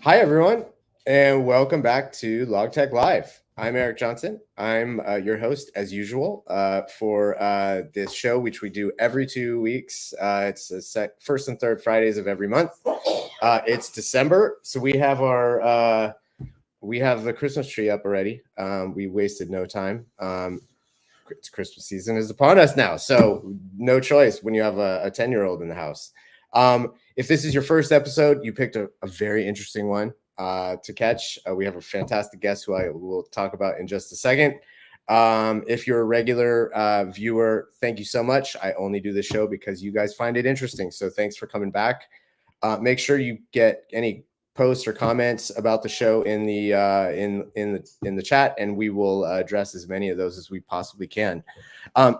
Hi, everyone, and welcome back to Logtech Live. I'm Eric Johnson. I'm your host, as usual, for this show, which we do every 2 weeks. It's the first and third Fridays of every month. It's December, so we have the Christmas tree up already. We wasted no time. It's Christmas season is upon us now, so no choice when you have a 10-year-old in the house. If this is your first episode, you picked a very interesting one to catch. We have a fantastic guest who I will talk about in just a second. If you're a regular viewer, thank you so much. I only do this show because you guys find it interesting. So thanks for coming back. Make sure you get any posts or comments about the show in the chat, and we will address as many of those as we possibly can.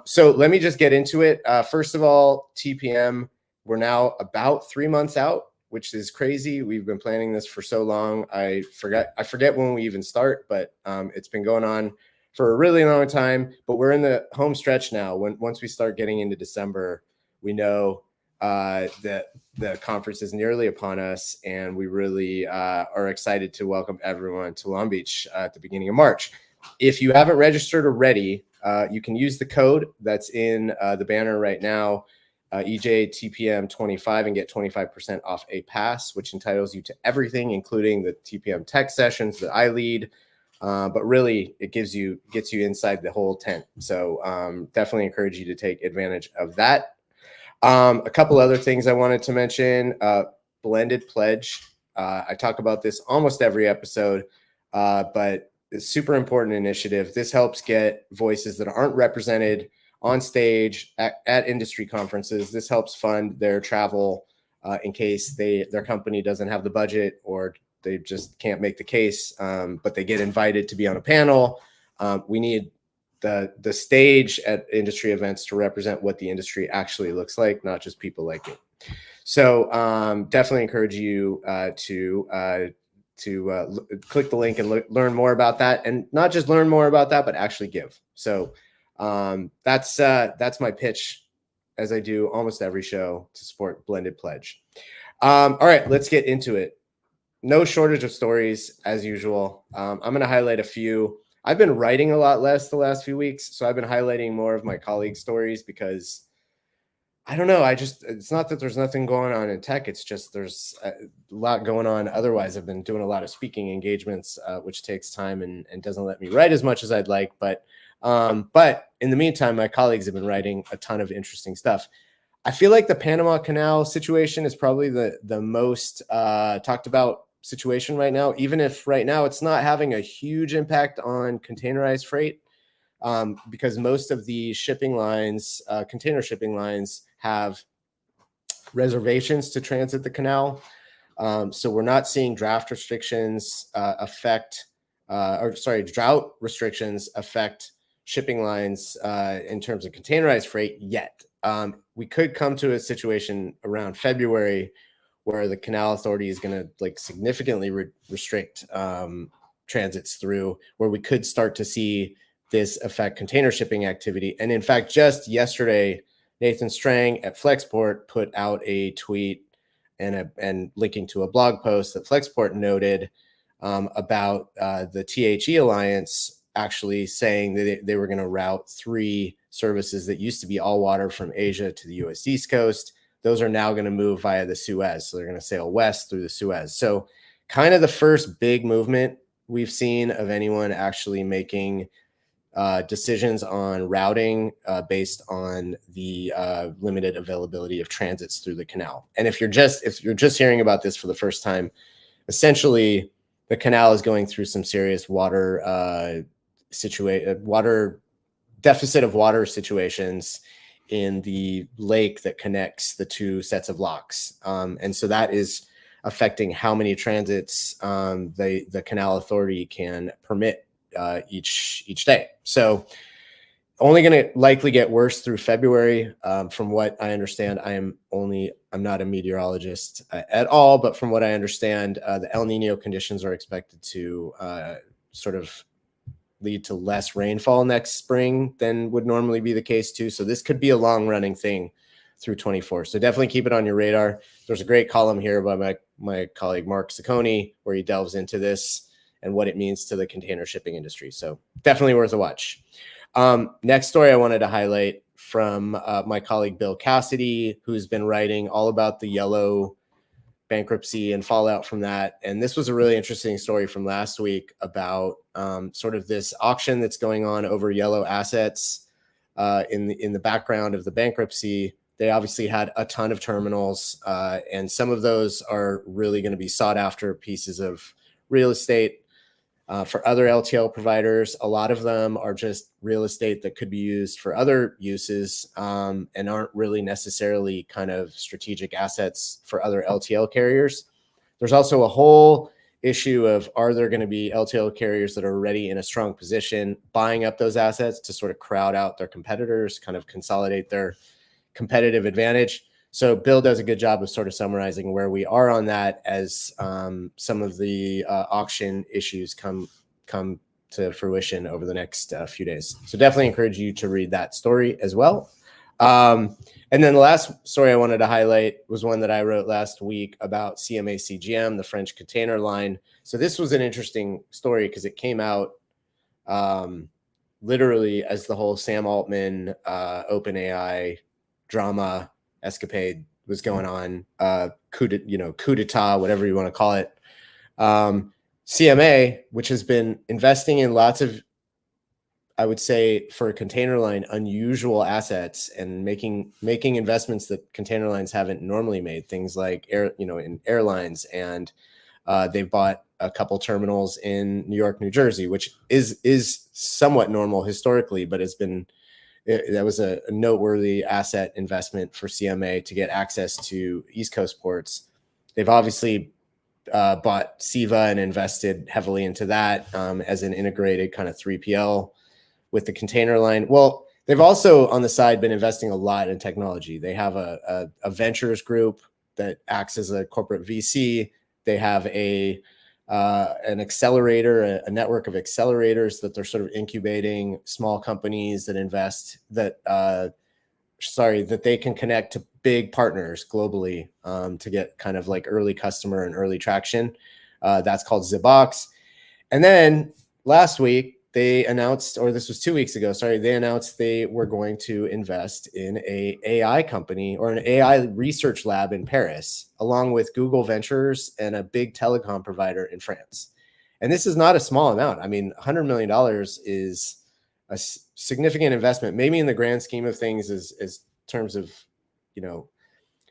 So let me just get into it. First of all, TPM. We're now about 3 months out, which is crazy. We've been planning this for so long. I forget when we even start, but it's been going on for a really long time. But we're in the home stretch now. Once we start getting into December, we know that the conference is nearly upon us, and we really are excited to welcome everyone to Long Beach at the beginning of March. If you haven't registered already, you can use the code that's in the banner right now. EJTPM25 and get 25% off a pass, which entitles you to everything, including the TPM tech sessions that I lead. But really, it gets you inside the whole tent. So definitely encourage you to take advantage of that. A couple other things I wanted to mention. Blended pledge. I talk about this almost every episode, but it's a super important initiative. This helps get voices that aren't represented on stage at industry conferences. This helps fund their travel in case their company doesn't have the budget or they just can't make the case, but they get invited to be on a panel. We need the stage at industry events to represent what the industry actually looks like, not just people like me. So definitely encourage you to click the link and learn more about that, and not just learn more about that, but actually give. So that's my pitch, as I do almost every show, to support Blended Pledge. All right, let's get into it. No shortage of stories, as usual. I'm going to highlight a few. I've been writing a lot less the last few weeks, so I've been highlighting more of my colleagues' stories because I don't know. It's not that there's nothing going on in tech. It's just there's a lot going on. Otherwise, I've been doing a lot of speaking engagements, which takes time and doesn't let me write as much as I'd like. But in the meantime, my colleagues have been writing a ton of interesting stuff. I feel like the Panama Canal situation is probably the most talked about situation right now, even if right now it's not having a huge impact on containerized freight, because most of the shipping lines, container shipping lines, have reservations to transit the canal. So we're not seeing drought restrictions affect shipping lines in terms of containerized freight yet. We could come to a situation around February where the Canal Authority is going to significantly restrict transits through, where we could start to see this affect container shipping activity. And in fact, just yesterday, Nathan Strang at Flexport put out a tweet and linking to a blog post that Flexport noted about the THE Alliance actually saying that they were going to route 3 services that used to be all water from Asia to the U.S. East Coast. Those are now going to move via the Suez. So they're going to sail west through the Suez. So kind of the first big movement we've seen of anyone actually making decisions on routing based on the limited availability of transits through the canal. And if you're just hearing about this for the first time, essentially the canal is going through some serious water deficit of water situations in the lake that connects the 2 sets of locks. And so that is affecting how many transits the Canal Authority can permit each day. So only going to likely get worse through February. From what I understand, I'm not a meteorologist at all, but from what I understand, the El Nino conditions are expected to sort of lead to less rainfall next spring than would normally be the case too. So this could be a long running thing through 24. So definitely keep it on your radar. There's a great column here by my colleague Mark Ciccone where he delves into this and what it means to the container shipping industry. So definitely worth a watch. Next story I wanted to highlight from my colleague Bill Cassidy, who's been writing all about the Yellow bankruptcy and fallout from that. And this was a really interesting story from last week about sort of this auction that's going on over Yellow assets in the background of the bankruptcy. They obviously had a ton of terminals, and some of those are really going to be sought after pieces of real estate for other LTL providers. A lot of them are just real estate that could be used for other uses and aren't really necessarily kind of strategic assets for other LTL carriers. There's also a whole issue of, are there going to be LTL carriers that are already in a strong position buying up those assets to sort of crowd out their competitors, kind of consolidate their competitive advantage? So Bill does a good job of sort of summarizing where we are on that as some of the auction issues come to fruition over the next few days. So definitely encourage you to read that story as well. And then the last story I wanted to highlight was one that I wrote last week about CMA CGM, the French container line. So this was an interesting story because it came out literally as the whole Sam Altman OpenAI drama escapade was going on, coup d'etat, whatever you want to call it. CMA, which has been investing in lots of, I would say, for a container line, unusual assets and making investments that container lines haven't normally made. Things like in airlines, and they've bought a couple terminals in New York, New Jersey, which is somewhat normal historically, but that was a noteworthy asset investment for CMA to get access to East Coast ports. They've obviously bought Siva and invested heavily into that as an integrated kind of 3PL with the container line. Well, they've also on the side been investing a lot in technology. They have a ventures group that acts as a corporate VC. They have an accelerator, a network of accelerators that they're sort of incubating small companies that invest that they can connect to big partners globally to get kind of like early customer and early traction. That's called Zibox. And then last week they announced, or this was 2 weeks ago, they announced they were going to invest in an AI company or an AI research lab in Paris, along with Google Ventures and a big telecom provider in France. And this is not a small amount. I mean, $100 million is a significant investment, maybe in the grand scheme of things as terms of,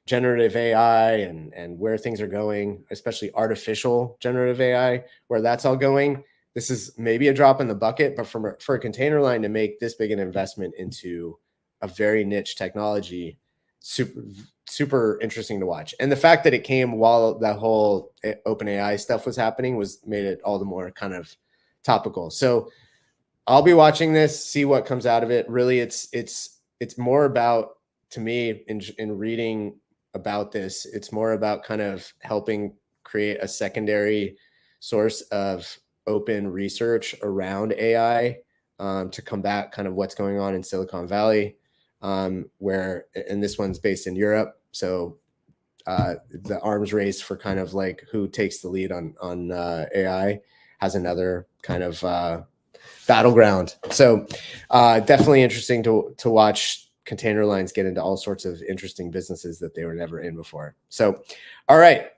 generative AI and where things are going, especially artificial generative AI, where that's all going. This is maybe a drop in the bucket, but for a container line to make this big an investment into a very niche technology, super interesting to watch. And the fact that it came while that whole OpenAI stuff was happening made it all the more kind of topical. So I'll be watching this, see what comes out of it. Really, it's more about, to me, in reading about this, it's more about kind of helping create a secondary source of open research around AI to combat kind of what's going on in Silicon Valley, and this one's based in Europe. So the arms race for kind of like who takes the lead on AI has another kind of battleground. So definitely interesting to watch container lines get into all sorts of interesting businesses that they were never in before. So, all right,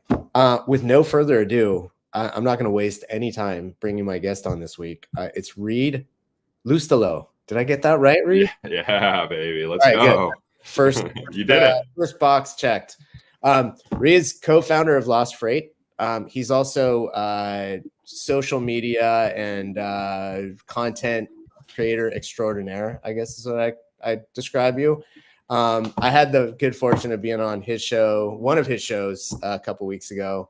with no further ado, I'm not going to waste any time bringing my guest on this week. It's Reed Loustalot. Did I get that right, Reed? Yeah, baby. Let's go. Good. First, you did it. First box checked. Reed's co-founder of LOST FR8. He's also social media and content creator extraordinaire, I guess is what I describe you. I had the good fortune of being on his show, one of his shows, a couple weeks ago.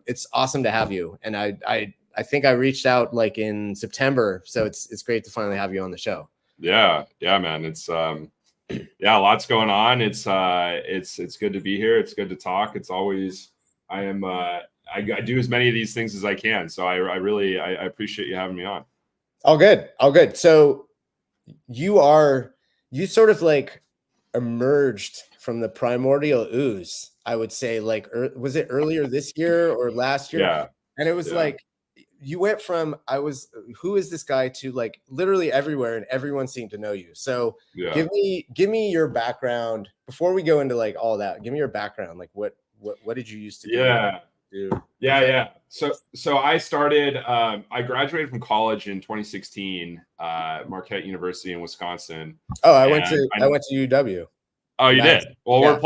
It's awesome to have you, and I think I reached out like in September, so it's great to finally have you on the show. Yeah, man. It's lots going on. It's good to be here. It's good to talk. It's always I do as many of these things as I can. So I really appreciate you having me on. All good. So you sort of like emerged from the primordial ooze, I would say, like, was it earlier this year or last year? Yeah. And it was like, you went from who is this guy to like literally everywhere, and everyone seemed to know you. So give me your background before we go into like all that. Give me your background. Like what did you used to do? Yeah. So I started, I graduated from college in 2016, Marquette University in Wisconsin. Oh, I went to UW. Oh, you did? Well, we're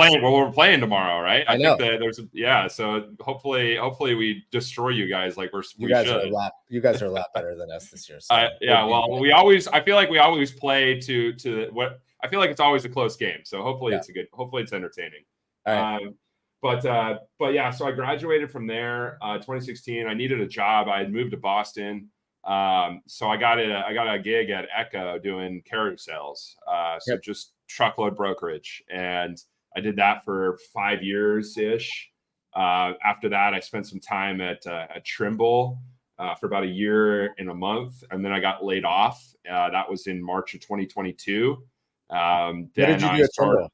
playing tomorrow, right? I know. think that so hopefully we destroy you guys like you guys are a lot better than us this year. So I feel like we always play to what I feel like it's always a close game. So hopefully it's entertaining. All right. But yeah, so I graduated from there, 2016. I needed a job. I had moved to Boston. So I got a gig at Echo doing carrier sales. Just truckload brokerage. And I did that for 5 years ish. After that, I spent some time at Trimble for about a year and a month. And then I got laid off. That was in March of 2022. What did you do at Trimble?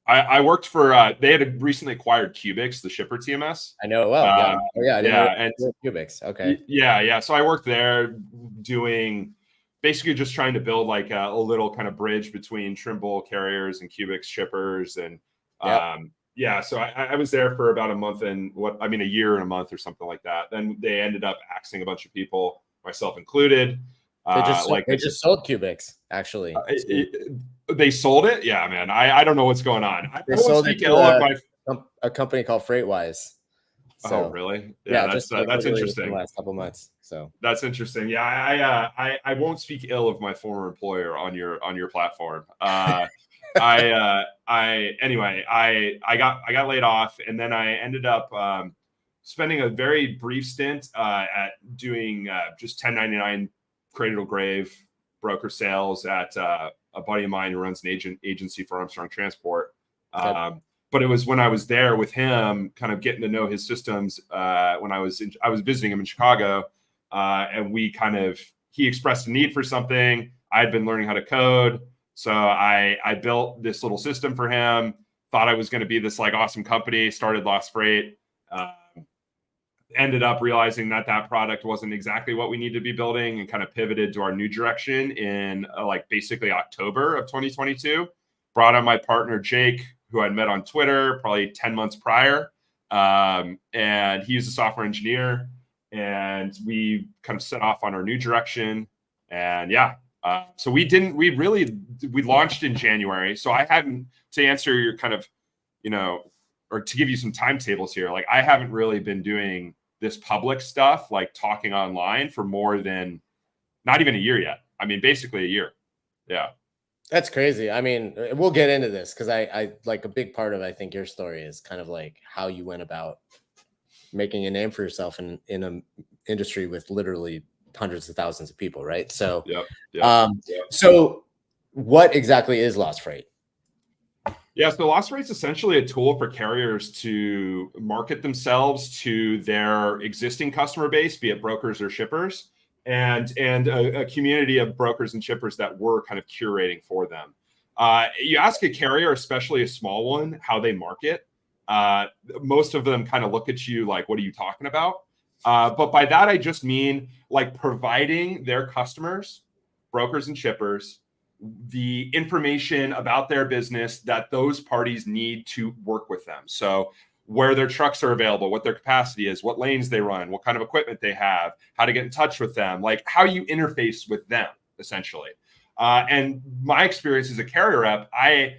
I worked for, they had recently acquired Cubics, the shipper TMS. I know it well. And Cubics. Okay. Yeah. So I worked there doing basically just trying to build like a little kind of bridge between Trimble carriers and Cubics shippers. And so I was there for about a year and a month or something like that. Then they ended up axing a bunch of people, myself included. They just sold Cubics, actually. They sold it? Yeah, man. I don't know what's going on. They sold it to a company called FreightWise. So, oh, really? Yeah, that's interesting. In the last couple months. So that's interesting. Yeah, I won't speak ill of my former employer on your platform. Anyway, I got laid off, and then I ended up spending a very brief stint at doing just 1099 cradle to grave broker sales at a buddy of mine who runs an agency for Armstrong Transport. But it was when I was there with him, kind of getting to know his systems. When I was visiting him in Chicago, and he expressed a need for something. I had been learning how to code, so I built this little system for him. Thought I was going to be this like awesome company. Started LOST FR8. Ended up realizing that product wasn't exactly what we needed to be building, and kind of pivoted to our new direction in basically October of 2022. Brought on my partner, Jake, who I'd met on Twitter probably 10 months prior. And he's a software engineer, and we kind of set off on our new direction. And so we launched in January. So I hadn't, to answer your kind of, or to give you some timetables here, like I haven't really been doing this public stuff, like talking online, for more than not even a year yet. I mean, basically a year. Yeah. That's crazy. I mean, we'll get into this because I like a big part of, I think, your story is kind of like how you went about making a name for yourself in an industry with literally hundreds of thousands of people, right? So, So what exactly is LOST FR8? Yeah, so LOST FR8 is essentially a tool for carriers to market themselves to their existing customer base, be it brokers or shippers, and a community of brokers and shippers that we're kind of curating for them. You ask a carrier, especially a small one, how they market. Most of them kind of look at you like, what are you talking about? But by that, I just mean like providing their customers, brokers and shippers, the information about their business that those parties need to work with them. So where their trucks are available, what their capacity is, what lanes they run, what kind of equipment they have, how to get in touch with them, like how you interface with them, essentially. And my experience as a carrier rep, I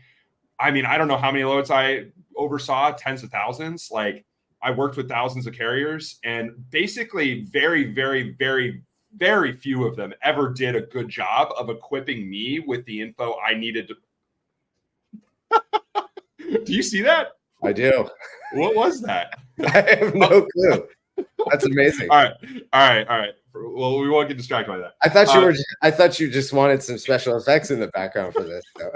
mean, I don't know how many loads I oversaw, tens of thousands. Like I worked with thousands of carriers, and basically very, very, very, very few of them ever did a good job of equipping me with the info I needed to. Do you see that? I do. What was that? I have no clue. That's amazing. All right. Well, we won't get distracted by that. I thought you just wanted some special effects in the background for this. So.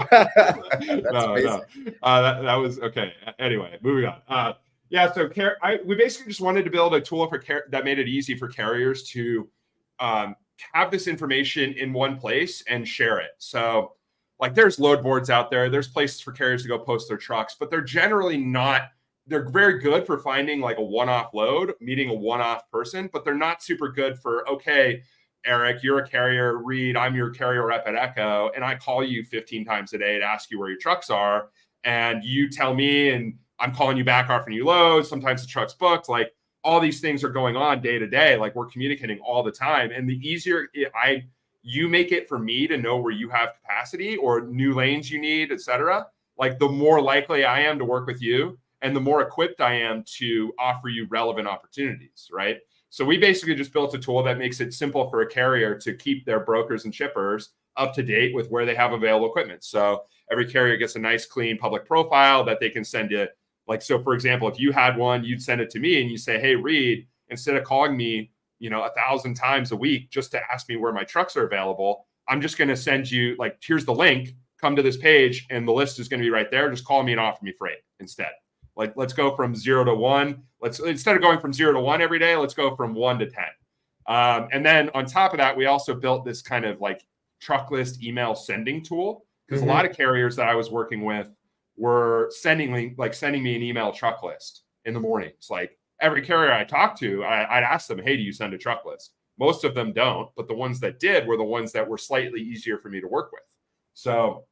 No. That was okay. Anyway, moving on. So we basically just wanted to build a tool for that made it easy for carriers to have this information in one place and share it. So like there's load boards out there. There's places for carriers to go post their trucks, but they're generally not, they're very good for finding like a one-off load, meeting a one-off person, but they're not super good for, okay, Eric, you're a carrier. Reed, I'm your carrier rep at Echo, and I call you 15 times a day to ask you where your trucks are, and you tell me, and I'm calling you back offering you loads. Sometimes the truck's booked. Like all these things are going on day to day. Like we're communicating all the time, and the easier you make it for me to know where you have capacity or new lanes you need, et cetera, like the more likely I am to work with you, and the more equipped I am to offer you relevant opportunities, right? So we basically just built a tool that makes it simple for a carrier to keep their brokers and shippers up to date with where they have available equipment. So every carrier gets a nice, clean public profile that they can send you. Like, so for example, if you had one, you'd send it to me and you say, hey, Reed, instead of calling me, 1,000 times a week just to ask me where my trucks are available, I'm just going to send you, like, here's the link, come to this page, and the list is going to be right there. Just call me and offer me freight instead. Like, let's go from 0 to 1. Instead of going from 0 to 1 every day, let's go from 1 to 10. And then on top of that, we also built this kind of like truck list email sending tool, because a lot of carriers that I was working with were sending me an email truck list in the mornings. Like every carrier I talked to, I'd ask them, hey, do you send a truck list? Most of them don't, but the ones that did were the ones that were slightly easier for me to work with. So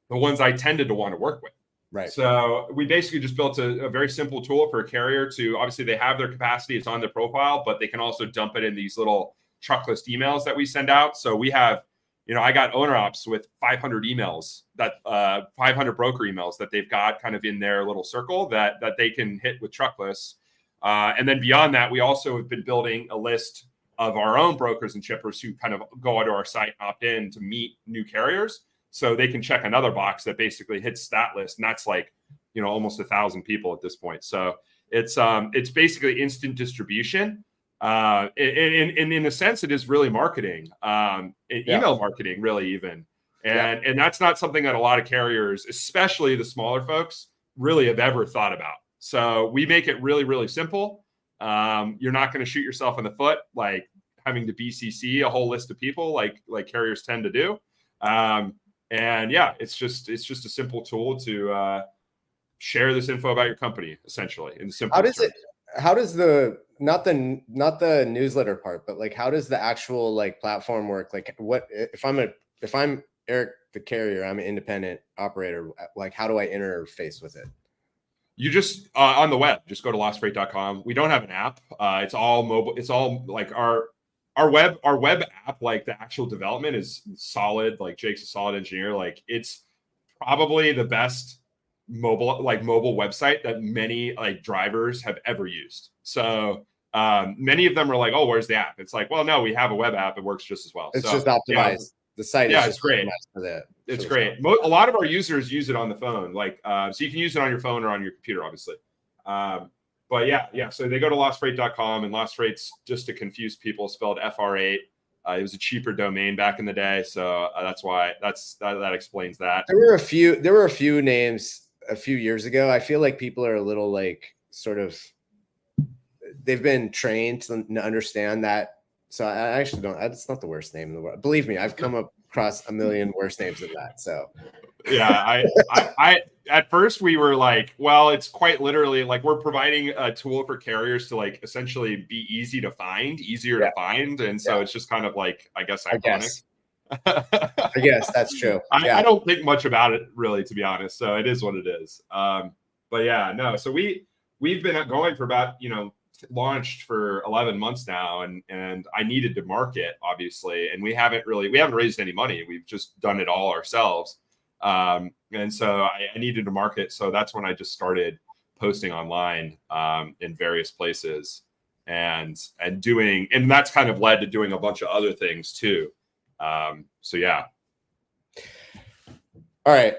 the ones I tended to want to work with. Right. So we basically just built a very simple tool for a carrier to, obviously they have their capacity, it's on their profile, but they can also dump it in these little truck list emails that we send out. So we have, I got owner ops with 500 emails, that 500 broker emails that they've got kind of in their little circle that they can hit with truck lists. And then beyond that, we also have been building a list of our own brokers and shippers who kind of go onto our site, opt in to meet new carriers. So they can check another box that basically hits that list. And that's like, almost 1,000 people at this point. So it's basically instant distribution. In a sense, it is really marketing, email marketing, really even. And that's not something that a lot of carriers, especially the smaller folks, really have ever thought about. So we make it really, really simple. You're not going to shoot yourself in the foot, like having to BCC a whole list of people like carriers tend to do. And yeah, it's just a simple tool to share this info about your company, essentially. In simple. How does the not the newsletter part, but like how does the actual like platform work? Like what if I'm Eric the carrier, I'm an independent operator, like how do I interface with it? You just on the web, just go to lostfreight.com. We don't have an app. It's all mobile. It's all like our web app, like the actual development is solid. Like Jake's a solid engineer. Like it's probably the best mobile website that many like drivers have ever used. So many of them are like, oh, where's the app? It's like, well, no, we have a web app. It works just as well. It's just optimized. Yeah, the site is it's great. It's great. A lot of our users use it on the phone. Like, so you can use it on your phone or on your computer, obviously. But yeah. So they go to lostfreight.com, and Lost Freight's, just to confuse people, spelled FR8. It was a cheaper domain back in the day, so that's why that explains that. There were a few names a few years ago. I feel like people are a little like sort of, they've been trained to understand that. So I actually don't. It's not the worst name in the world. Believe me, I've come across a million worse names than that. So yeah, I at first we were like, well, it's quite literally like we're providing a tool for carriers to like essentially be easier to find, and so it's just kind of like, I guess ironic. I guess that's true. I don't think much about it really, to be honest. So it is what it is. But yeah, no. So we've been going for about launched for 11 months now, and I needed to market, obviously, and we haven't raised any money. We've just done it all ourselves. And so I needed to market. So that's when I just started posting online in various places and that's kind of led to doing a bunch of other things too. So yeah. All right.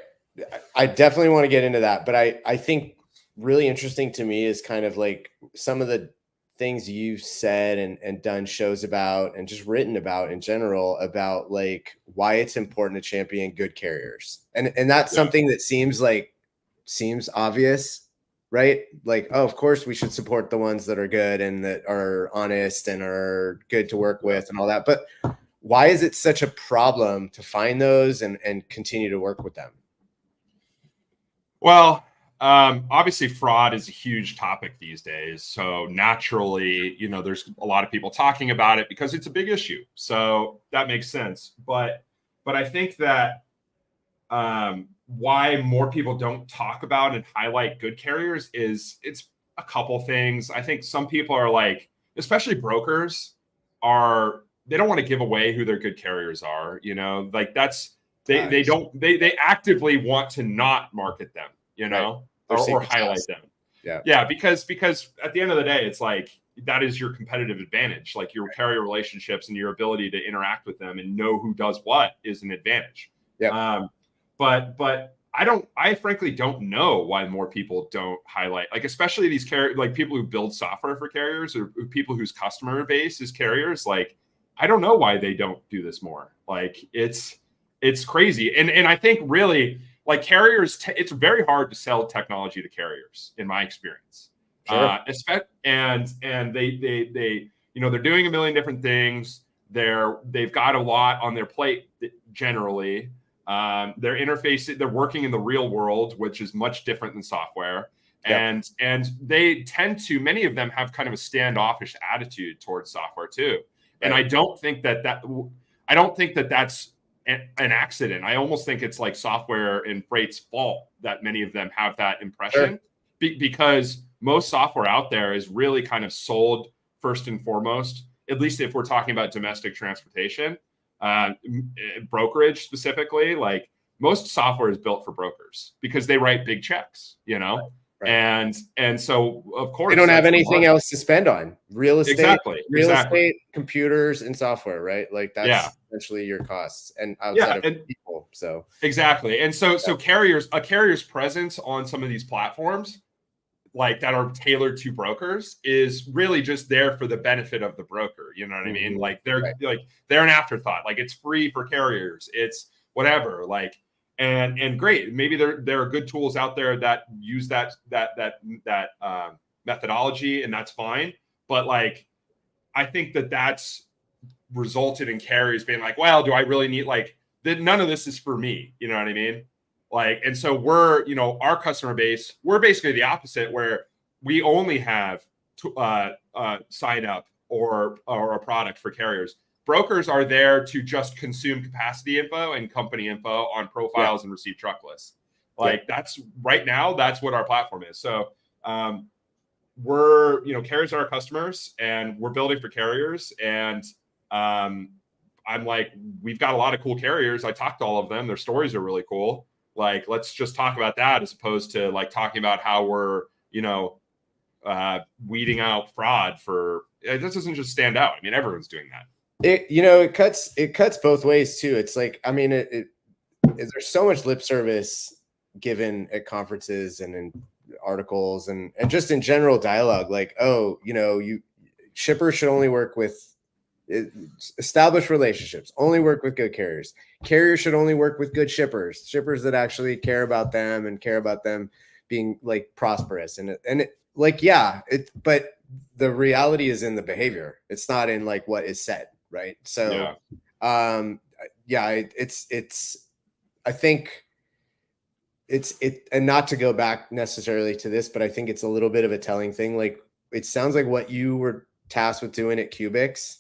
I definitely want to get into that, but I think really interesting to me is kind of like some of the things you've said and done shows about and just written about in general about like why it's important to champion good carriers. And that's something that seems obvious, right? Like, oh, of course we should support the ones that are good and that are honest and are good to work with and all that. But why is it such a problem to find those and continue to work with them? Well, obviously fraud is a huge topic these days. So naturally, there's a lot of people talking about it because it's a big issue. So that makes sense. But I think that why more people don't talk about and highlight good carriers is it's a couple things. I think some people are like, especially brokers, they don't want to give away who their good carriers are. Like that's they actively want to not market them, or highlight them. Yeah, because at the end of the day, it's like that is your competitive advantage. Like your carrier relationships and your ability to interact with them and know who does what is an advantage. Yeah. But I frankly don't know why more people don't highlight, like, especially these like people who build software for carriers or people whose customer base is carriers. Like, I don't know why they don't do this more. Like it's crazy. And I think really like carriers, it's very hard to sell technology to carriers in my experience. Sure. And they they're doing a million different things. They've got a lot on their plate generally. Their interface, they're working in the real world, which is much different than software. Yep. And they tend to, many of them have kind of a standoffish attitude towards software too. Right. And I don't think that's an accident. I almost think it's like software and freight's fault that many of them have that impression. Sure. Because most software out there is really kind of sold first and foremost, at least if we're talking about domestic transportation, brokerage specifically. Like most software is built for brokers because they write big checks, Right. And so of course they don't have anything else to spend on. Real estate, Exactly. computers, and software, right? Like that's essentially your costs and outside of people. So exactly. And so a carrier's presence on some of these platforms like that are tailored to brokers is really just there for the benefit of the broker. You know what I mean? Like they're an afterthought. Like it's free for carriers. It's whatever. Like and great. Maybe there are good tools out there that use that methodology, and that's fine. But like I think that's resulted in carriers being like, well, do I really need none of this is for me? You know what I mean? Like, and so we're, our customer base, we're basically the opposite, where we only have sign up or a product for carriers. Brokers are there to just consume capacity info and company info on profiles and receive truck lists. Like that's right now, that's what our platform is. So we're, carriers are our customers and we're building for carriers. And I'm like, we've got a lot of cool carriers. I talked to all of them. Their stories are really cool. Like, let's just talk about that as opposed to like talking about how we're, weeding out fraud for it. This doesn't just stand out. I mean, everyone's doing that. It cuts both ways too. It's like, I mean, there's so much lip service given at conferences and in articles and just in general dialogue. Like, shippers should only work with established relationships, only work with good carriers. Carriers should only work with good shippers that actually care about them and care about them being like prosperous. But the reality is in the behavior. It's not in like what is said. Right. So, I think and not to go back necessarily to this, but I think it's a little bit of a telling thing. Like, it sounds like what you were tasked with doing at Cubics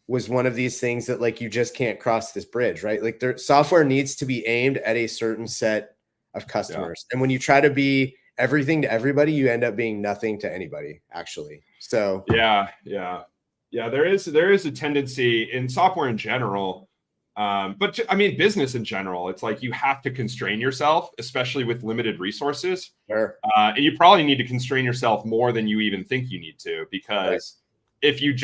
was one of these things that like, you just can't cross this bridge, right? Like their software needs to be aimed at a certain set of customers. And when you try to be everything to everybody, you end up being nothing to anybody actually. So there is a tendency in software in general, but I mean, business in general, it's like you have to constrain yourself, especially with limited resources. Sure. And you probably need to constrain yourself more than you even think you need to, because if you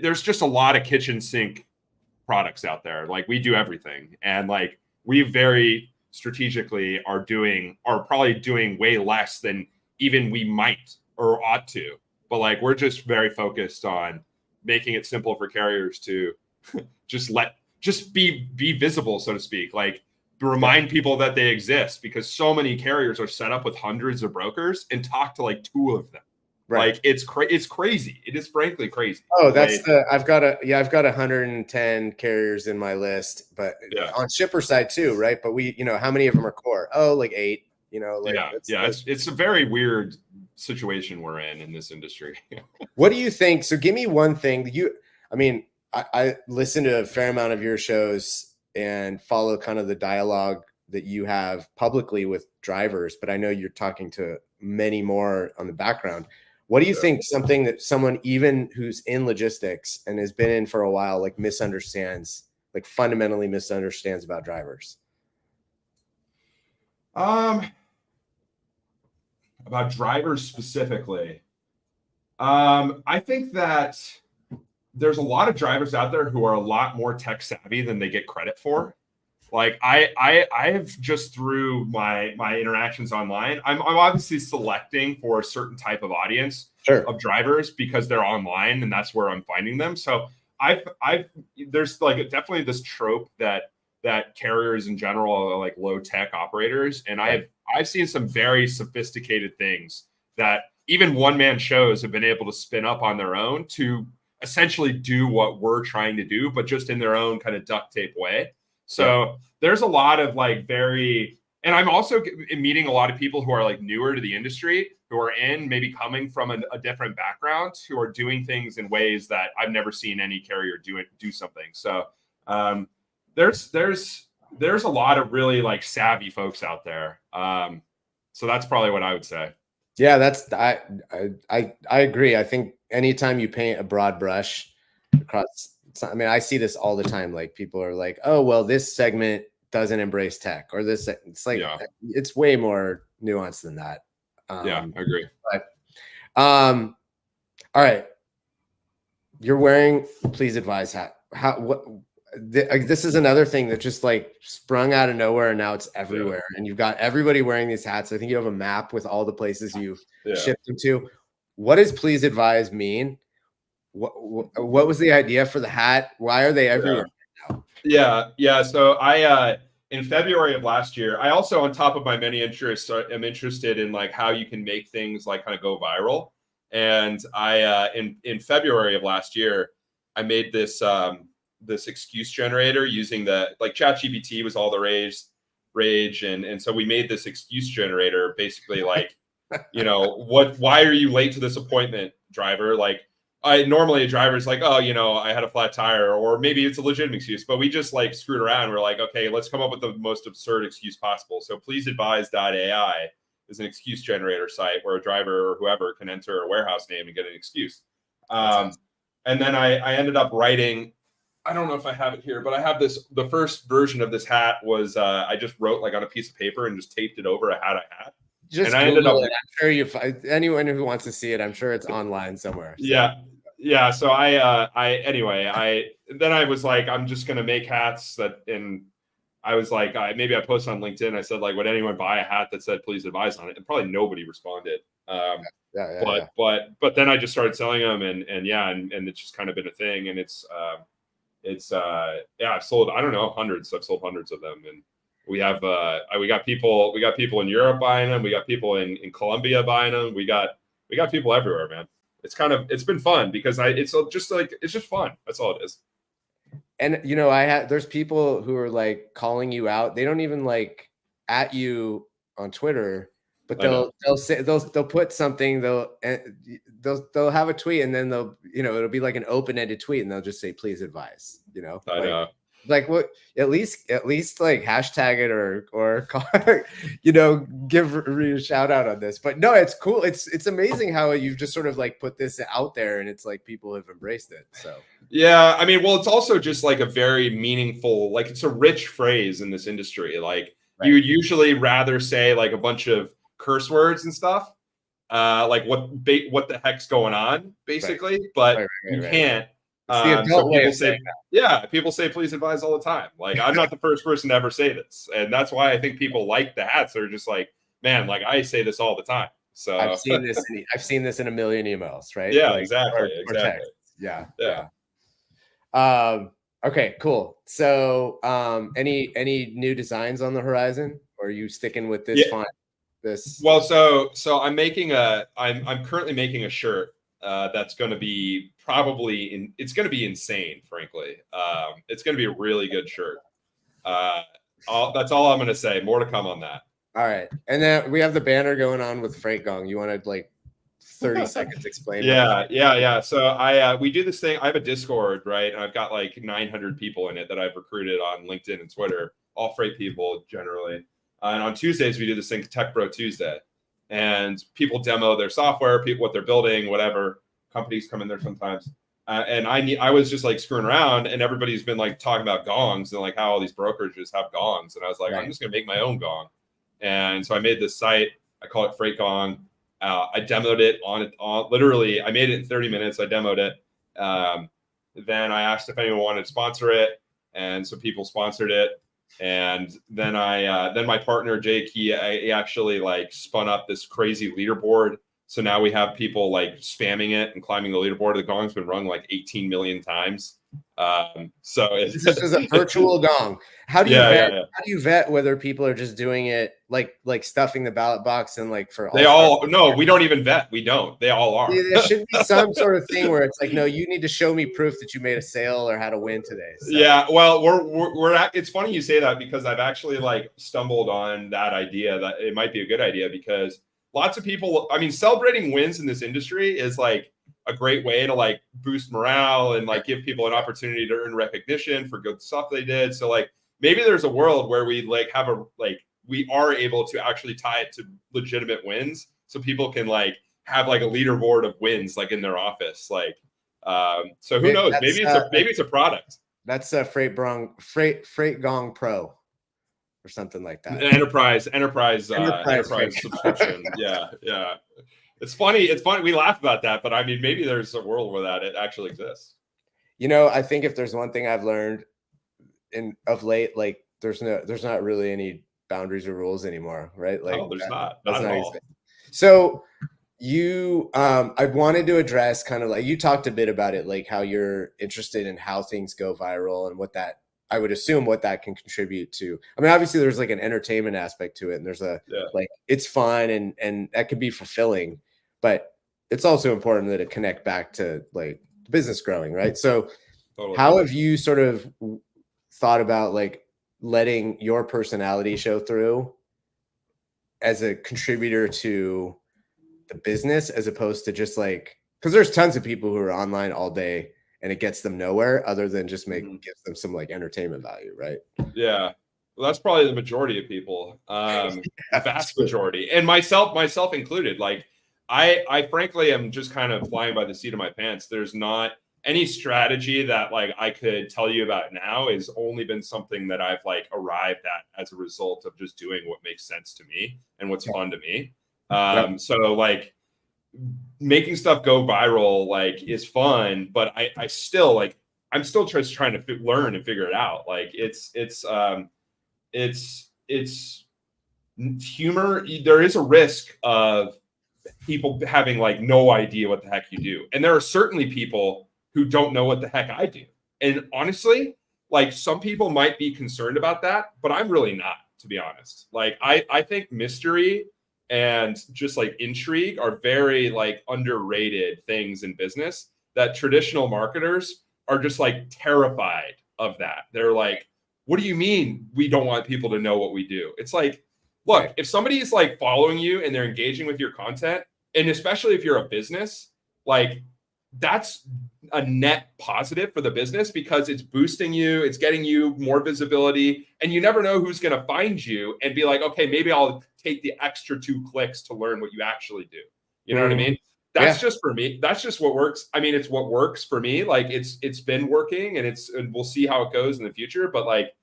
there's just a lot of kitchen sink products out there. Like we do everything. And like we very strategically are probably doing way less than even we might or ought to. But like, we're just very focused on making it simple for carriers to just be visible, so to speak, like to remind people that they exist, because so many carriers are set up with hundreds of brokers and talk to like 2 of them. Right. Like it's crazy. It is frankly crazy. Oh, that's I've got 110 carriers in my list, but Yeah. on shipper side too, right? But we, how many of them are core? Oh, like 8, like it's a very weird situation we're in this industry. What do you think? So give me one thing I listen to a fair amount of your shows and follow kind of the dialogue that you have publicly with drivers, but I know you're talking to many more on the background. What do you think something that someone even who's in logistics and has been in for a while, like fundamentally misunderstands about drivers? About drivers specifically, I think that there's a lot of drivers out there who are a lot more tech savvy than they get credit for. Like I have just through my interactions online, I'm obviously selecting for a certain type of audience of drivers because they're online and that's where I'm finding them. So there's like definitely this trope that carriers in general are like low tech operators, and I've seen some very sophisticated things that even one man shows have been able to spin up on their own to essentially do what we're trying to do, but just in their own kind of duct tape way. So there's a lot of like and I'm also meeting a lot of people who are like newer to the industry, who are maybe coming from a different background, who are doing things in ways that I've never seen any carrier do something. So there's a lot of really like savvy folks out there. So that's probably what I would say. Yeah, I agree. I think anytime you paint a broad brush across, I see this all the time. Like people are like, oh, well, this segment doesn't embrace tech, or this. It's like it's way more nuanced than that. I agree. But all right, you're wearing Please Advise hat. This is another thing that just like sprung out of nowhere, and now it's everywhere. And you've got everybody wearing these hats. I think you have a map with all the places you've shipped them to. What does Please Advise mean? What was the idea for the hat? Why are they everywhere now? Yeah. So I in February of last year, I also, on top of my many interests, am interested in like how you can make things like kind of go viral. And I in February of last year, I made this this excuse generator using ChatGPT was all the rage, and so we made this excuse generator basically like why are you late to this appointment, driver? Like normally a driver's like, oh, I had a flat tire, or maybe it's a legitimate excuse, but we just like screwed around. We're like, okay, let's come up with the most absurd excuse possible. So pleaseadvise.ai is an excuse generator site where a driver or whoever can enter a warehouse name and get an excuse. And then I ended up writing, I don't know if I have it here, but I have the first version of this hat was I just wrote like on a piece of paper and just taped it over a hat I had. Just and I Google ended up, it. I'm sure anyone who wants to see it, I'm sure it's online somewhere. So. Yeah. So then I was like, I'm just going to make hats and I was like, maybe I posted on LinkedIn. I said like, would anyone buy a hat that said Please Advise on it? And probably nobody responded. But then I just started selling them and it's just kind of been a thing. And I've sold, I don't know, hundreds. I've sold hundreds of them. And we have, we got people in Europe buying them. We got people in Colombia buying them. We got people everywhere, man. It's been fun because it's just fun. That's all it is. And there's people who are like calling you out. They don't even like at you on Twitter, but they'll put something, they'll have a tweet, and then it'll be like an open-ended tweet, and they'll just say Please Advise. I know. Like what? At least like hashtag it or give a shout out on this. But no, it's cool. It's amazing how you've just sort of like put this out there, and it's like people have embraced it. So yeah, it's also just like a very meaningful, like it's a rich phrase in this industry. Like you would usually rather say like a bunch of curse words and stuff, like what the heck's going on, basically. But you can't. People say Please Advise all the time. Like I'm not the first person to ever say this, and that's why I think people like the hats. They're just like, man, like I say this all the time. So I've seen this in a million emails, right? Yeah, like, exactly. Yeah. Okay, cool. So any new designs on the horizon, or are you sticking with this font? this? Well, so I'm currently making a shirt that's going to be it's going to be insane, frankly. It's going to be a really good shirt. That's all I'm going to say. More to come on that. All right. And then we have the banner going on with Freight Gong. You want to like 30 seconds explain? Yeah. So we do this thing. I have a Discord, right? And I've got like 900 people in it that I've recruited on LinkedIn and Twitter, all freight people generally. And on Tuesdays, we do this thing, Tech Bro Tuesday. And people demo their software, what they're building, whatever. Companies come in there sometimes. And I was just like screwing around, and everybody's been like talking about gongs and like how all these brokerages have gongs. And I was like, I'm just going to make my own gong. And so I made this site. I call it Freight Gong. I demoed it on literally, I made it in 30 minutes. I demoed it. Then I asked if anyone wanted to sponsor it. And so people sponsored it. And then then my partner, Jake, he actually like spun up this crazy leaderboard. So now we have people like spamming it and climbing the leaderboard. The gong's been rung like 18 million times. So it's this is a virtual gong. How do you vet? How do you vet whether people are just doing it like stuffing the ballot box and like for all? No, we don't even vet. We don't. They all are. There should be some sort of thing where it's like, no, you need to show me proof that you made a sale or how to win today. So. Yeah, well, it's funny you say that because I've actually like stumbled on that idea that it might be a good idea because lots of people, I mean, celebrating wins in this industry is like a great way to like boost morale and like give people an opportunity to earn recognition for good stuff they did. So like maybe there's a world where we like have we are able to actually tie it to legitimate wins, so people can like have like a leaderboard of wins like in their office. Like, so who knows? Maybe it's a product. That's a Freight Gong Pro or something like that. Enterprise subscription. Yeah. It's funny. We laugh about that, but I mean, maybe there's a world where that it actually exists. You know, I think if there's one thing I've learned of late, like there's not really any boundaries or rules anymore, right? Like there's not at all. So I wanted to address kind of like you talked a bit about it, like how you're interested in how things go viral and what that I would assume what that can contribute to. I mean, obviously there's like an entertainment aspect to it, and there's like it's fun and that could be fulfilling, but it's also important that it connect back to like business growing, right? So totally. How have you sort of thought about like letting your personality show through as a contributor to the business as opposed to just like, because there's tons of people who are online all day and it gets them nowhere other than just gives them some like entertainment value, right? Yeah. Well, that's probably the majority of people, vast majority, and myself included. Like I frankly am just kind of flying by the seat of my pants. There's not any strategy that like I could tell you about now. Has only been something that I've like arrived at as a result of just doing what makes sense to me and what's fun to me. So like making stuff go viral like is fun, but I still like I'm still just trying to learn and figure it out. Like it's humor. There is a risk of people having like no idea what the heck you do, and there are certainly people who don't know what the heck I do. And honestly, like some people might be concerned about that, but I'm really not, to be honest. Like I think mystery and just like intrigue are very like underrated things in business that traditional marketers are just like terrified of that. They're like, what do you mean we don't want people to know what we do? It's like, look, if somebody is like following you and they're engaging with your content, and especially if you're a business, like that's a net positive for the business because it's boosting you, it's getting you more visibility, and you never know who's going to find you and be like, okay, maybe I'll take the extra 2 clicks to learn what you actually do. You know what I mean? That's just for me. That's just what works. I mean, it's what works for me. Like it's been working, and we'll see how it goes in the future, but like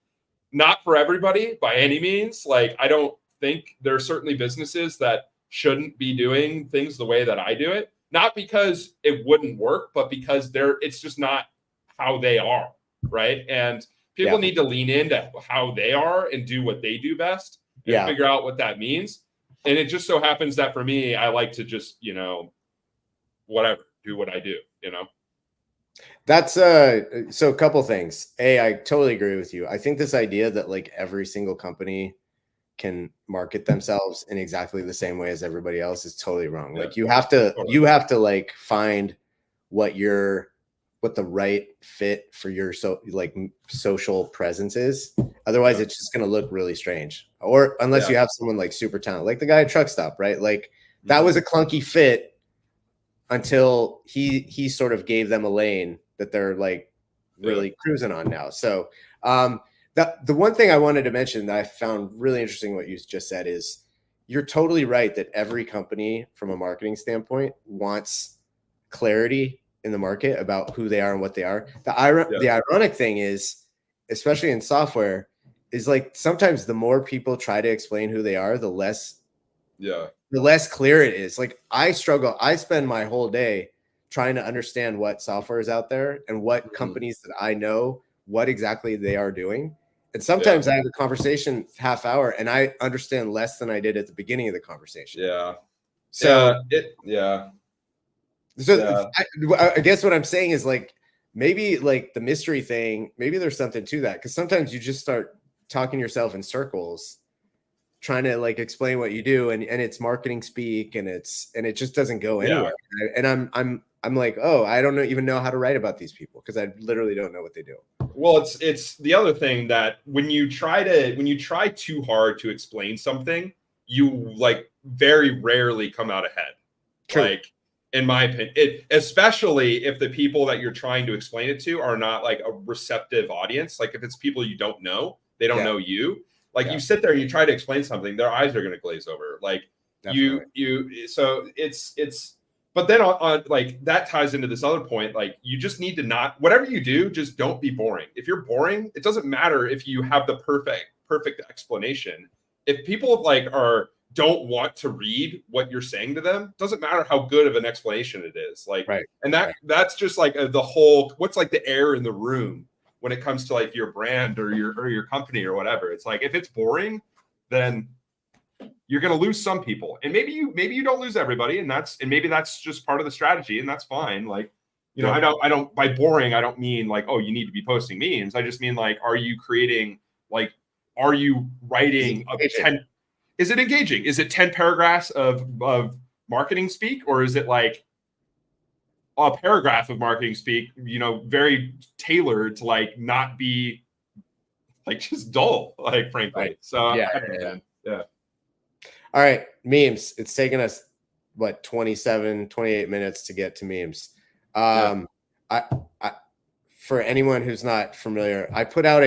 not for everybody by any means. Like I don't think there are certainly businesses that shouldn't be doing things the way that I do it. Not because it wouldn't work, but because it's just not how they are, right? And people need to lean into how they are and do what they do best and figure out what that means. And it just so happens that for me, I like to just, whatever, do what I do, That's so a couple things. I totally agree with you. I think this idea that like every single company can market themselves in exactly the same way as everybody else is totally wrong. Like you have to like find what the right fit for your social presence is. Otherwise it's just going to look really strange. Or unless you have someone like super talented, like the guy at Truck Stop, right? Like that was a clunky fit until he sort of gave them a lane that they're like really cruising on now. So the one thing I wanted to mention that I found really interesting what you just said is you're totally right that every company from a marketing standpoint wants clarity in the market about who they are and what they are. The ironic thing is, especially in software, is like sometimes the more people try to explain who they are, the less clear it is. Like I struggle. I spend my whole day trying to understand what software is out there and what companies that I know, what exactly they are doing. And sometimes I have a conversation half hour and I understand less than I did at the beginning of the conversation. So I guess what I'm saying is like, maybe like the mystery thing, maybe there's something to that. Cause sometimes you just start talking yourself in circles, trying to like explain what you do. And it's marketing speak and it just doesn't go anywhere. And I'm like, oh, I don't even know how to write about these people because I literally don't know what they do. Well, it's the other thing that when you try too hard to explain something, you like very rarely come out ahead. True. Like in my opinion, especially if the people that you're trying to explain it to are not like a receptive audience. Like if it's people you don't know, they don't know you. Like you sit there and you try to explain something, their eyes are going to glaze over. Like so it's. But then on like that ties into this other point. Like you just need to not, whatever you do, just don't be boring. If you're boring, it doesn't matter if you have the perfect explanation. If people don't want to read what you're saying to them, doesn't matter how good of an explanation it is. Like, and that's just like the whole, what's like the air in the room when it comes to like your brand or your company or whatever. It's like, if it's boring, then you're going to lose some people, and maybe you don't lose everybody. And maybe that's just part of the strategy, and that's fine. Like, you know, I don't, by boring, I don't mean like, oh, you need to be posting memes. I just mean like, are you creating, like, are you writing is it engaging? Is it 10 paragraphs of marketing speak, or is it like a paragraph of marketing speak, you know, very tailored to like not be like just dull, like frankly. So yeah. All right, memes. It's taken us what 28 minutes to get to memes. I for anyone who's not familiar, I put out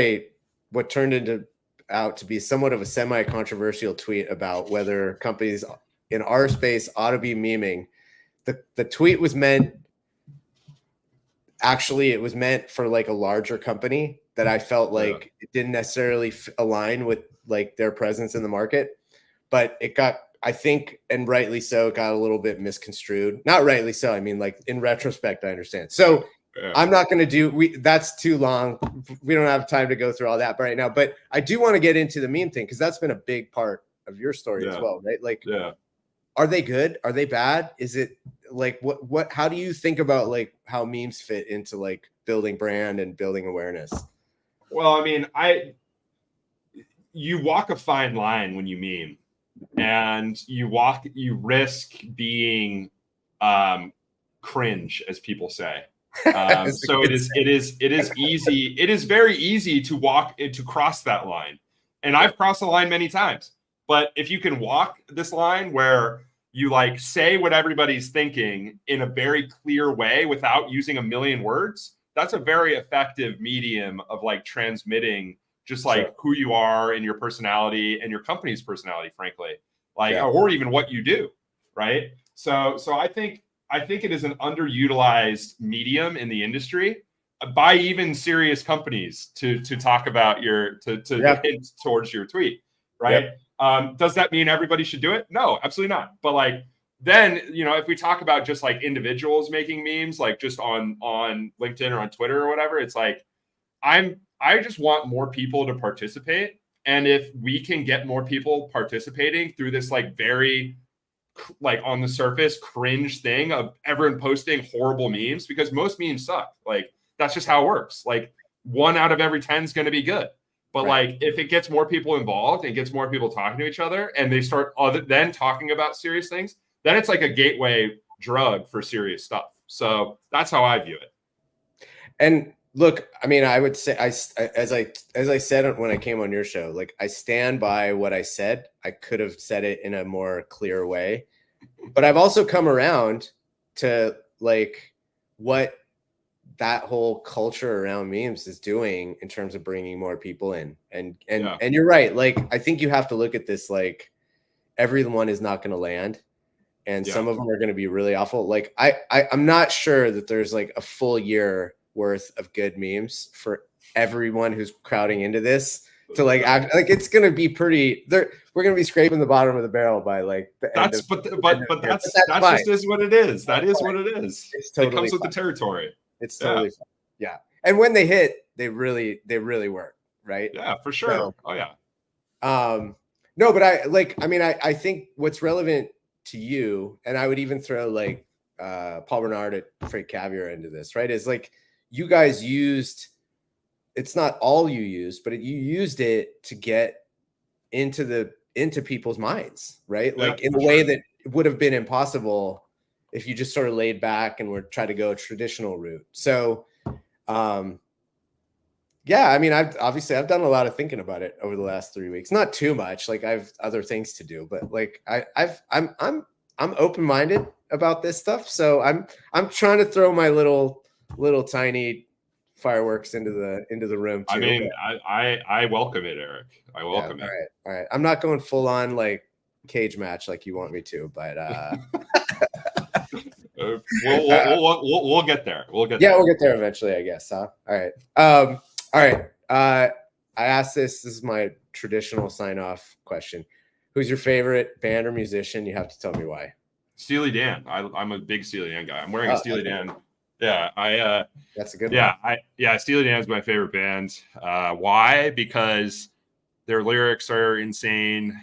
what turned out to be somewhat of a semi-controversial tweet about whether companies in our space ought to be meming. The tweet was meant for like a larger company that I felt like it didn't necessarily align with like their presence in the market. But it got, I think, and rightly so, it got a little bit misconstrued. Not rightly so. I mean, like in retrospect, I understand. So I'm not going to that's too long. We don't have time to go through all that right now. But I do want to get into the meme thing because that's been a big part of your story as well, right? Like, are they good? Are they bad? Is it like how do you think about like how memes fit into like building brand and building awareness? Well, I mean, you walk a fine line when you meme. And you risk being cringe, as people say. So it is very easy to cross that line. And I've crossed the line many times. But if you can walk this line where you like say what everybody's thinking in a very clear way without using a million words, that's a very effective medium of like transmitting just like who you are and your personality and your company's personality, frankly, like, or even what you do. Right. So I think it is an underutilized medium in the industry by even serious companies to talk about hint towards your tweet. Right. Does that mean everybody should do it? No, absolutely not. But like, then, you know, if we talk about just like individuals making memes, like just on LinkedIn or on Twitter or whatever, it's like, I just want more people to participate. And if we can get more people participating through this like very like on the surface cringe thing of everyone posting horrible memes, because most memes suck. Like that's just how it works. Like 1 out of every 10 is going to be good. But like, if it gets more people involved and gets more people talking to each other, and they start then talking about serious things, then it's like a gateway drug for serious stuff. So that's how I view it. And look, I mean, I would say, as I said when I came on your show, like, I stand by what I said. I could have said it in a more clear way, but I've also come around to like what that whole culture around memes is doing in terms of bringing more people in. And you're right. Like, I think you have to look at this, like, everyone is not going to land. And some of them are going to be really awful. Like, I'm not sure that there's like a full year worth of good memes for everyone who's crowding into this to like act like it's going to be pretty there. We're going to be scraping the bottom of the barrel by like the end that's of, but that's just is what it is. That is what it is. Totally it comes with fine. the territory. It's totally fun. Yeah. And when they hit, they really work. Right. Yeah, for sure. So, oh yeah. No, but I think what's relevant to you, and I would even throw like Paul Bernard at Freight Caviar into this, right? Is like, you guys used, it's not all you used, but you used it to get into people's minds, right? Like, in a way that would have been impossible if you just sort of laid back and were trying to go a traditional route. So, yeah, I mean, I've done a lot of thinking about it over the last 3 weeks. Not too much, like, I've other things to do, but like I'm open-minded about this stuff. So I'm trying to throw my little tiny fireworks into the room too. I mean, I welcome it, Eric. I welcome it. All right. I'm not going full on like cage match like you want me to, but we'll get there. We'll get there eventually, I guess. Huh? All right. I asked this is my traditional sign-off question. Who's your favorite band or musician? You have to tell me why. Steely Dan. I'm a big Steely Dan guy. I'm wearing a Steely Dan. Yeah, that's a good one. Steely Dan is my favorite band. Why? Because their lyrics are insane.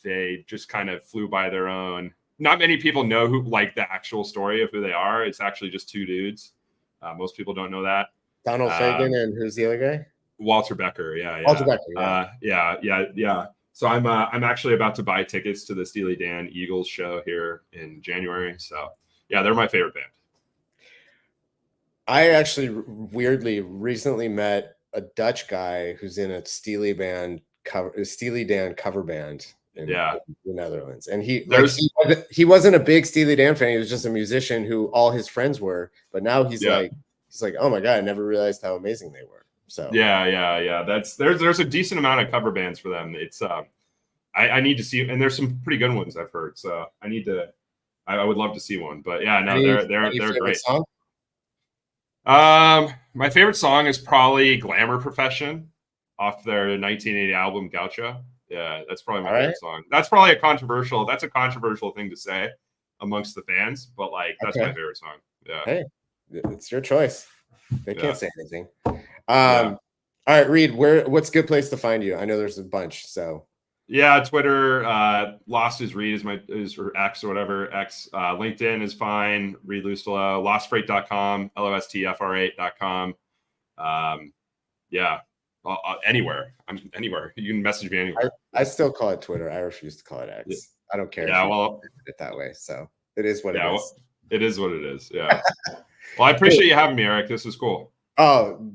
They just kind of flew by their own. Not many people know who, like, the actual story of who they are. It's actually just two dudes. Most people don't know that. Donald Fagen and who's the other guy? Walter Becker. Yeah. Walter Becker. Yeah. So I'm actually about to buy tickets to the Steely Dan Eagles show here in January. So yeah, they're my favorite band. I actually weirdly recently met a Dutch guy who's in a Steely Dan cover band in the Netherlands, and he wasn't a big Steely Dan fan. He was just a musician who all his friends were, but now he's like, oh my God, I never realized how amazing they were. So yeah. There's a decent amount of cover bands for them. It's I need to see, and there's some pretty good ones I've heard. So I would love to see one. But yeah, no, they're great. Song? My favorite song is probably Glamour Profession off their 1980 album Gaucho. Yeah, that's probably my favorite song. That's probably a controversial thing to say amongst the fans, but like that's my favorite song. Yeah. Hey, it's your choice. They can't say anything. All right, Reed, what's a good place to find you? I know there's a bunch, so. Yeah, Twitter, Lost is Reed is for X or whatever. X, LinkedIn is fine. Reed Loustalot, lostfreight.com, LOSTFR8.com. Anywhere. I'm anywhere. You can message me anywhere. I still call it Twitter. I refuse to call it X. Yeah. I don't care. Yeah, well, it that way. So it is what it is. Well, it is what it is. Yeah. Well, I appreciate you having me, Eric. This was cool. Oh,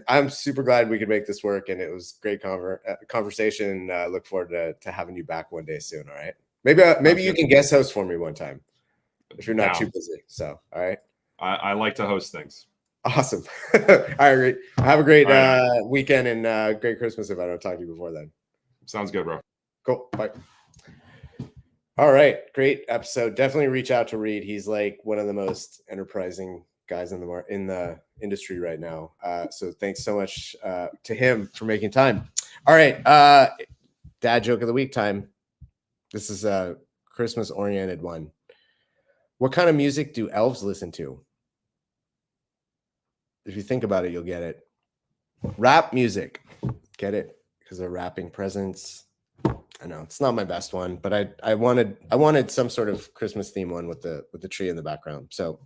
I'm super glad we could make this work, and it was great conversation. Look forward to having you back one day soon. All right, maybe you can guest host for me one time if you're not too busy. So, all right. I like to host things. Awesome. All right, have a great weekend and great Christmas if I don't talk to you before then. Sounds good, bro. Cool. Bye. All right, great episode. Definitely reach out to Reed. He's like one of the most enterprising guys in the industry right now. So thanks so much to him for making time. All right, dad joke of the week time. This is a Christmas oriented one. What kind of music do elves listen to? If you think about it, you'll get it. Rap music. Get it? Because they're rapping presents. I know it's not my best one, but I wanted some sort of Christmas theme one with the tree in the background. So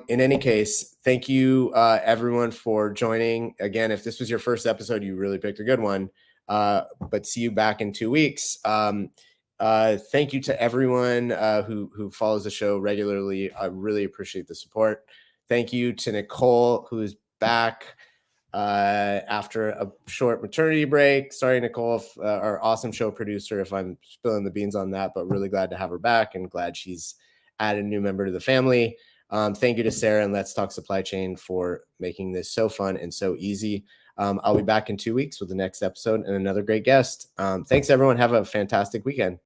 in any case, thank you everyone for joining. Again, if this was your first episode, you really picked a good one. But see you back in 2 weeks. Thank you to everyone who follows the show regularly. I really appreciate the support. Thank you to Nicole, who is back after a short maternity break. Sorry, Nicole, our awesome show producer, if I'm spilling the beans on that, but really glad to have her back and glad she's added a new member to the family. Thank you to Sarah and Let's Talk Supply Chain for making this so fun and so easy. I'll be back in 2 weeks with the next episode and another great guest. Thanks, everyone. Have a fantastic weekend.